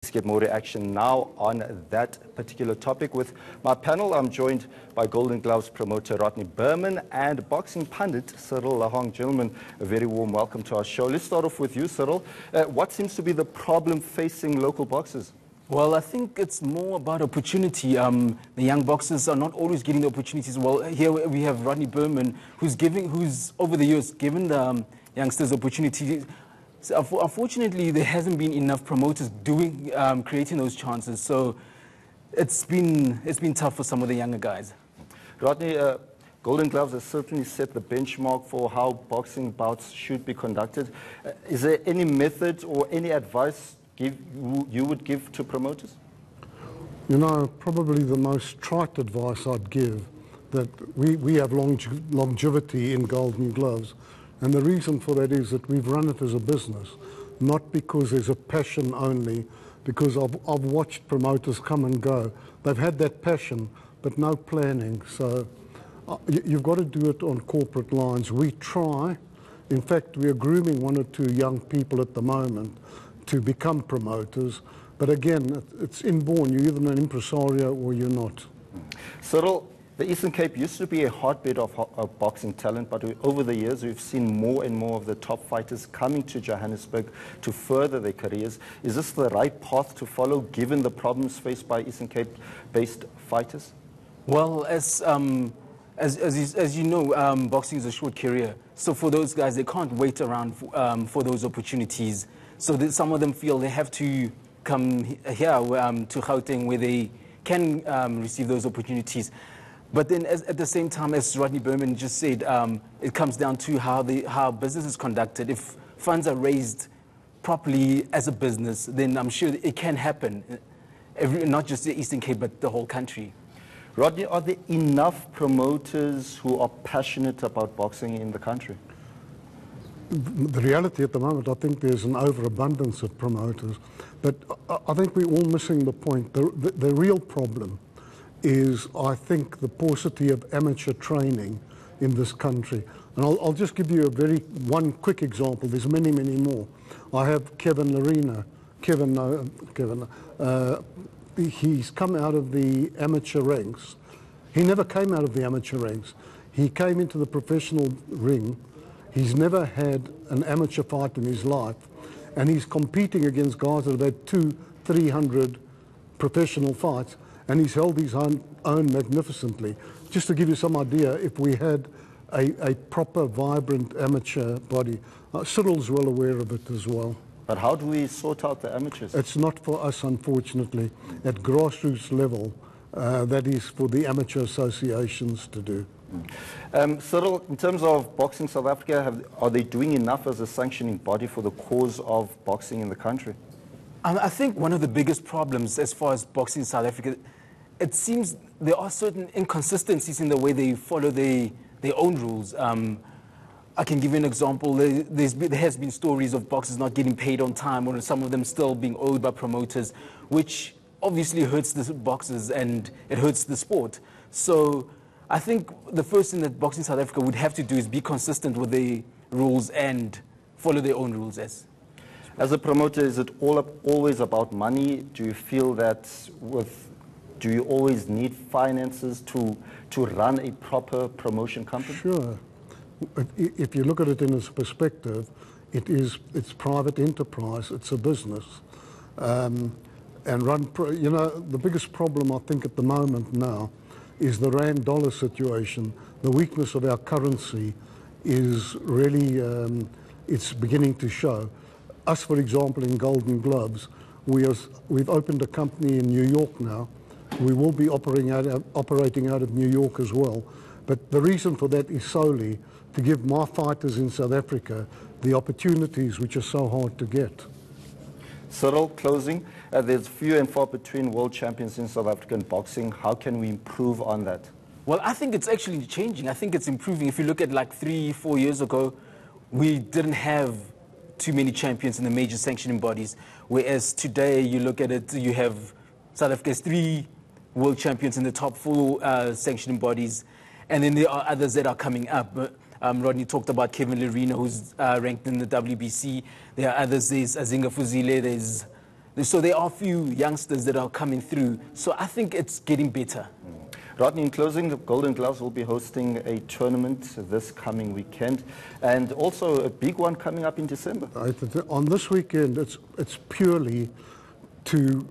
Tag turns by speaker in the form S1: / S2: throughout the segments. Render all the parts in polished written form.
S1: Let's get more reaction now on that particular topic. With my panel, I'm joined by Golden Gloves promoter Rodney Berman and boxing pundit Cyril Lahong. Gentlemen, a very warm welcome to our show. Let's start off with you, Cyril. What seems to be the problem facing local boxers?
S2: Well, I think it's more about opportunity. The young boxers are not always getting the opportunities. Well, here we have Rodney Berman, who's over the years given the youngsters opportunities. So unfortunately, there hasn't been enough promoters creating those chances. So it's been tough for some of the younger guys.
S1: Rodney, Golden Gloves has certainly set the benchmark for how boxing bouts should be conducted. Is there any method or any advice you would give to promoters?
S3: You know, probably the most trite advice I'd give, that we have longevity in Golden Gloves, and the reason for that is that we've run it as a business, not because there's a passion only, because I've watched promoters come and go. They've had that passion, but no planning. So you've got to do it on corporate lines. We try. In fact, we are grooming one or two young people at the moment to become promoters. But again, it's inborn. You're either an impresario or you're not.
S1: Cyril, the Eastern Cape used to be a hotbed of boxing talent, but over the years we've seen more and more of the top fighters coming to Johannesburg to further their careers. Is this the right path to follow, given the problems faced by Eastern Cape-based fighters?
S2: Well, as you know, boxing is a short career. So for those guys, they can't wait around for those opportunities. So that some of them feel they have to come here to Gauteng, where they can receive those opportunities. But then at the same time, as Rodney Berman just said, it comes down to how business is conducted. If funds are raised properly as a business, then I'm sure it can happen, not just the Eastern Cape, but the whole country.
S1: Rodney, are there enough promoters who are passionate about boxing in the country?
S3: The reality at the moment, I think there's an overabundance of promoters, but I think we're all missing the point. The real problem is, I think, the paucity of amateur training in this country. And I'll just give you one quick example. There's many, many more. I have Kevin Lerena. He's come out of the amateur ranks. He never came out of the amateur ranks. He came into the professional ring. He's never had an amateur fight in his life, and he's competing against guys that have had 200-300 professional fights, and he's held his own magnificently. Just to give you some idea, if we had a proper, vibrant amateur body, Cyril's well aware of it as well.
S1: But how do we sort out the amateurs?
S3: It's not for us, unfortunately. At grassroots level, that is for the amateur associations to do.
S1: Cyril, in terms of Boxing South Africa, are they doing enough as a sanctioning body for the cause of boxing in the country?
S2: I think one of the biggest problems as far as boxing in South Africa, it seems there are certain inconsistencies in the way they follow their own rules. I can give you an example. There has been stories of boxers not getting paid on time, or some of them still being owed by promoters, which obviously hurts the boxers and it hurts the sport. So I think the first thing that Boxing South Africa would have to do is be consistent with the rules and follow their own rules.
S1: As a promoter, is it always about money? Do you feel that do you always need finances to run a proper promotion company?
S3: Sure. If you look at it in this perspective, it's private enterprise, it's a business. And you know, the biggest problem I think at the moment now is the rand dollar situation. The weakness of our currency is really, it's beginning to show. Us, for example, in Golden Gloves, we've opened a company in New York now. We will be operating out of New York as well. But the reason for that is solely to give my fighters in South Africa the opportunities which are so hard to get.
S1: Cyril, closing, there's few and far between world champions in South African boxing. How can we improve on that?
S2: Well, I think it's actually changing. I think it's improving. If you look at like 3-4 years ago, we didn't have too many champions in the major sanctioning bodies, whereas today you look at it, you have South Africa's 3 world champions in the top 4 sanctioning bodies, and then there are others that are coming up. Rodney talked about Kevin Lerena, who's ranked in the WBC. There are others. There's Azinga Fuzile, there's So there are a few youngsters that are coming through. So I think it's getting better.
S1: Rodney, in closing, the Golden Gloves will be hosting a tournament this coming weekend, and also a big one coming up in December.
S3: On this weekend, it's purely to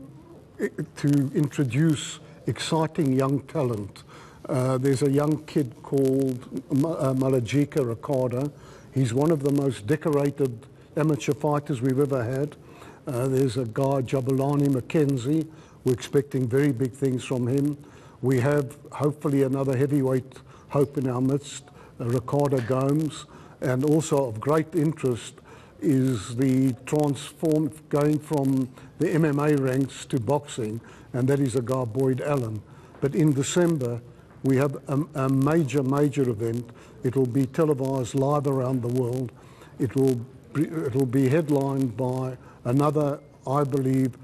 S3: introduce exciting young talent. There's a young kid called Malajika Ricardo. He's one of the most decorated amateur fighters we've ever had. There's a guy, Jabulani McKenzie. We're expecting very big things from him. We have hopefully another heavyweight hope in our midst, Ricardo Gomes, and also of great interest is the transform going from the MMA ranks to boxing, and that is a guy, Boyd Allen. But in December, we have a major event. It will be televised live around the world. It will be headlined by another, I believe,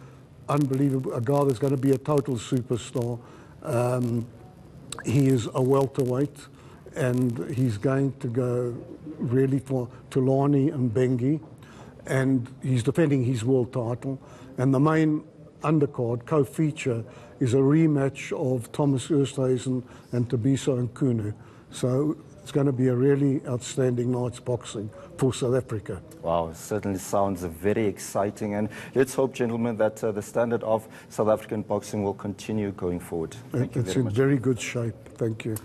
S3: unbelievable, a guy that's going to be a total superstar. He is a welterweight, and he's going to go really for Tulani and Bengi, and he's defending his world title. And the main undercard, co-feature, is a rematch of Thomas Oosthuizen and Tabiso Nkunu. So it's going to be a really outstanding night's boxing for South Africa.
S1: Wow, it certainly sounds very exciting, and let's hope, gentlemen, that the standard of South African boxing will continue going forward. Thank you
S3: it's
S1: very
S3: in
S1: much.
S3: very good shape. Thank you.